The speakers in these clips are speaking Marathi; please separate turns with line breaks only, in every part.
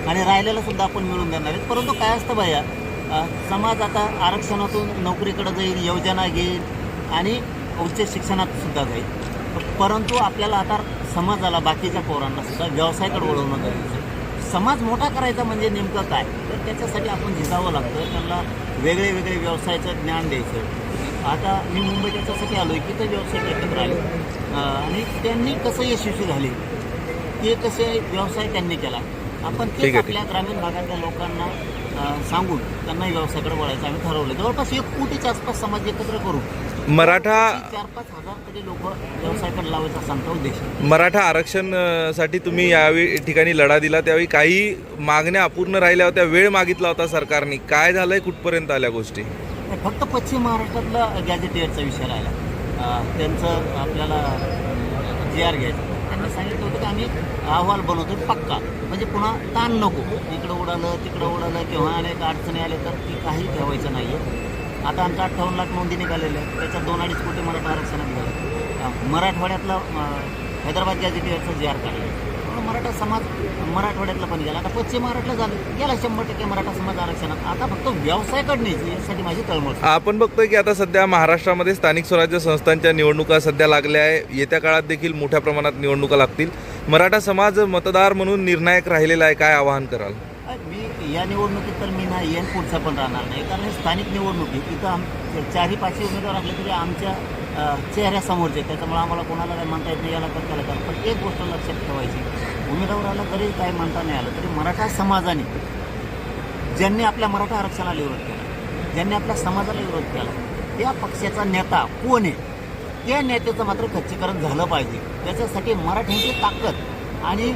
आणि राहिलेलं सुद्धा आपण मिळवून देणार आहेत. परंतु काय असतं भैया, समाज आता आरक्षणातून नोकरीकडे जाईल, योजना घेईल आणि उच्च शिक्षणात सुद्धा जाईल. परंतु आपल्याला आता समाजाला, बाकीच्या पोरांना सुद्धा व्यवसायाकडे वळवणं गरजेचं आहे. समाज मोठा करायचा म्हणजे नेमकं काय, तर त्याच्यासाठी आपण झिजावं लागतं. त्यांना वेगळे वेगळे व्यवसायाचं ज्ञान द्यायचं. आता मी मुंबई त्याच्यासाठी आलो आहे की ते व्यवसाय एकत्र आले आणि त्यांनी कसं यशस्वी झाले, ते कसे व्यवसाय त्यांनी केला. आपण तेच आपल्या ग्रामीण भागातल्या लोकांना सांगून त्यांना व्यवसायाकडे वळायचं आम्ही ठरवलं. जवळपास 1 कोटीच्या आसपास समाज एकत्र करू
मराठा
4-5 हजार तरी लोक व्यवसायाकडे लावायचा सांगता उद्देश.
मराठा आरक्षण साठी तुम्ही यावेळी ठिकाणी लढा दिला, त्यावेळी काही मागण्या अपूर्ण राहिल्या होत्या, वेळ मागितला होता सरकारने. काय झालंय, कुठपर्यंत आल्या गोष्टी?
फक्त पश्चिम महाराष्ट्रातला गॅजेटियरचा विषय राहिला. त्यांचं आपल्याला GR घ्यायचं. त्यांनी सांगितलं होतं की आम्ही अहवाल बनवतो पक्का, म्हणजे पुन्हा ताण नको. इकडं उडालं तिकडं उडालं किंवा अनेक अडचणी आल्या तर ती काही ठेवायचं नाही आहे. आता आमच्या 58 लाख नोंदी निघालेल्या आहेत, त्याच्यात 2-2.5 कोटी मराठा आरक्षणात झालं. मराठवाड्यातला हैदराबाद गॅजेटियरचा GR काढला, म्हणून मराठा समाज मराठवाड्यातला पण गेला. आता पश्चिम महाराष्ट्रात झालं, गेला 100% मराठा समाज आरक्षणात. आता फक्त व्यवसायाकडे न्यायची, यासाठी माझी तळमळ.
आपण बघतोय की आता सध्या महाराष्ट्रामध्ये स्थानिक स्वराज्य संस्थांच्या निवडणुका सध्या लागल्या आहे. येत्या काळात देखील मोठ्या प्रमाणात निवडणुका लागतील. मराठा समाज मतदार म्हणून निर्णायक राहिलेला आहे, काय आवाहन कराल?
मी या निवडणुकीत तर मी नाही येईन, पुढचा पण राहणार नाही. कारण हे स्थानिक निवडणुकीत इथं 4-5 उमेदवार असले तरी आमच्या चेहऱ्यासमोरचे, त्याच्यामुळे आम्हाला कोणाला काही म्हणता येत नाही, याला तर त्याला तर. पण एक गोष्ट लक्षात ठेवायची, उमेदवाराला जरी काही म्हणता नाही आलं तरी मराठा समाजाने, ज्यांनी आपल्या मराठा आरक्षणाला विरोध केला, ज्यांनी आपल्या समाजाला विरोध केला, त्या पक्षाचा नेता कोण आहे, त्या नेत्याचं मात्र खच्चीकरण झालं पाहिजे. त्याच्यासाठी मराठ्यांची ताकद आणि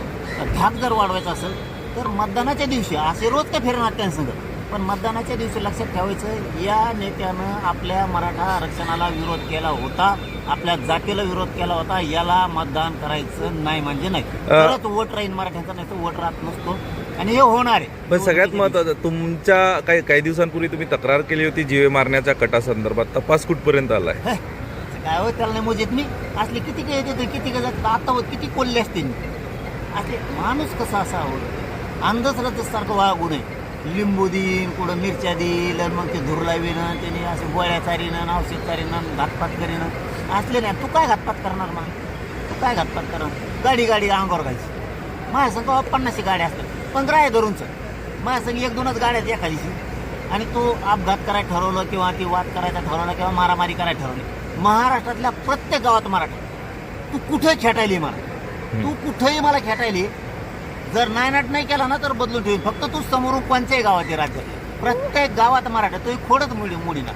धाक जर वाढवायचा असेल तर मतदानाच्या दिवशी, असे रोज काय फिरणार त्यांसंग, पण मतदानाच्या दिवशी लक्षात ठेवायचं, या नेत्यानं आपल्या मराठा आरक्षणाला विरोध केला होता, आपल्या जातीला विरोध केला होता, याला मतदान करायचं नाही म्हणजे नाही. तरच वोट राहील मराठ्यांचा, नाही तर वोट राहत नसतो आणि हे होणार आहे.
पण सगळ्यात महत्त्वाचं, तुमच्या काही दिवसांपूर्वी तुम्ही तक्रार केली होती जीवे मारण्याच्या कटासंदर्भात, तपास कुठपर्यंत आलाय?
काय हो, त्याला नाही मोजित मी. असले किती काय येते, किती काय आता किती कोल्हे असते. असले माणूस कसा असावं, अंधश्रद्धेसारखं वागू नये. लिंबू देईन, कुठं मिरच्या देईल, मग ते धुरलावीनं, त्याने असे गोळ्या चारीनं, औषध चारीनं, घातपात करीनं असले नाही. तू काय घातपात करणार मग? तू काय घातपात करणार? गाडी अंगावर घायची. माझ्या संग 50 गाड्या असतात, 15 आहे धरूनचं. माझ्या संग 1-2च गाड्या आहेत एखादीची, आणि तू अपघात करायला ठरवलं किंवा ती वाद करायचा ठरवलं किंवा मारामारी करायला ठरवली. महाराष्ट्रातल्या प्रत्येक गावात मराठा. तू कुठे खेटायली मला, तू कुठेही मला खेटायली. जर नायनाट नाही केला ना तर बदलून ठेवीन. फक्त तू समोरून कोणत्याही गावात राज्यात प्रत्येक गावात मराठा, तो खोडच मोडीना.